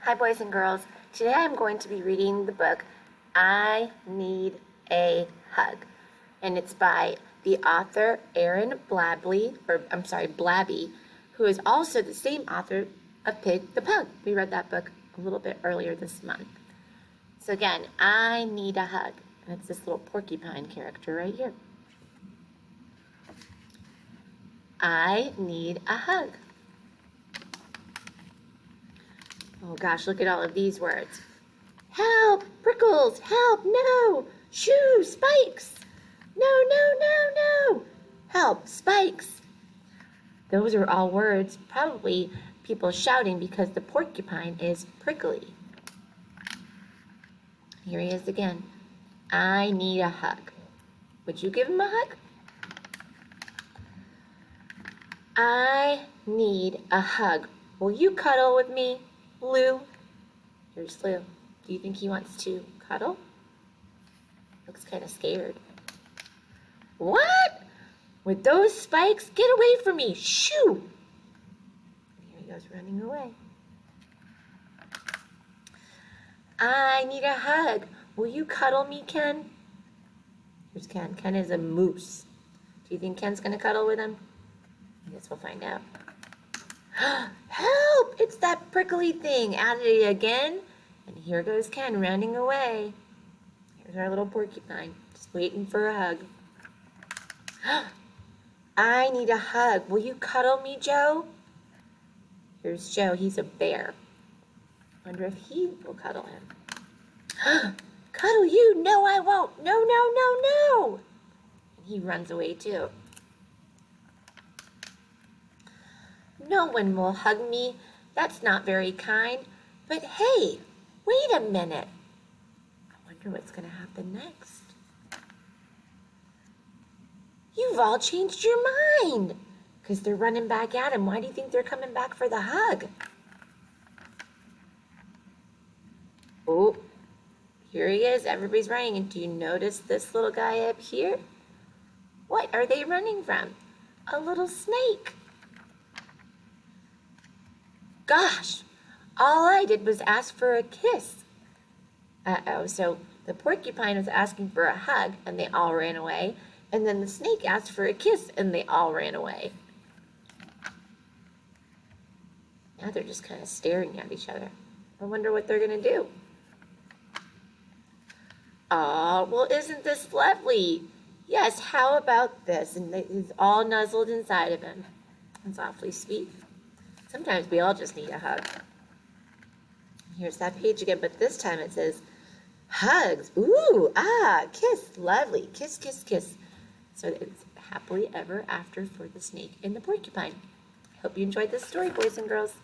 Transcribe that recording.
Hi, boys and girls. Today I'm going to be reading the book I Need a Hug, and it's by the author Aaron Blabey, who is also the same author of Pig the Pug. We read that book a little bit earlier this month. So again, I Need a Hug, and it's this little porcupine character right here. I need a hug. Oh gosh, look at all of these words. Help! Prickles! Help! No! Shoo! Spikes! No, no, no, no! Help! Spikes! Those are all words, probably people shouting because the porcupine is prickly. Here he is again. I need a hug. Would you give him a hug? I need a hug. Will you cuddle with me, Lou? Here's Lou. Do you think he wants to cuddle? Looks kind of scared. What? With those spikes? Get away from me! Shoo! Here he goes running away. I need a hug. Will you cuddle me, Ken? Here's Ken. Ken is a moose. Do you think Ken's gonna cuddle with him? I guess we'll find out. Help! It's that prickly thing. At it again. And here goes Ken running away. Here's our little porcupine, just waiting for a hug. I need a hug. Will you cuddle me, Joe? Here's Joe. He's a bear. Wonder if he will cuddle him. Cuddle you? No, I won't. No, no, no, no. And he runs away too. No one will hug me. That's not very kind. But hey, wait a minute. I wonder what's going to happen next. You've all changed your mind. Because they're running back at him. Why do you think they're coming back for the hug? Oh, here he is. Everybody's running. And do you notice this little guy up here? What are they running from? A little snake. Gosh, all I did was ask for a kiss. Uh-oh, so the porcupine was asking for a hug, and they all ran away. And then the snake asked for a kiss, and they all ran away. Now they're just kind of staring at each other. I wonder what they're going to do. Oh, well, isn't this lovely? Yes, how about this? And he's all nuzzled inside of him. That's awfully sweet. Sometimes we all just need a hug. Here's that page again, but this time it says, hugs. Ooh, kiss, lovely. Kiss, kiss, kiss. So it's happily ever after for the snake and the porcupine. I hope you enjoyed this story, boys and girls.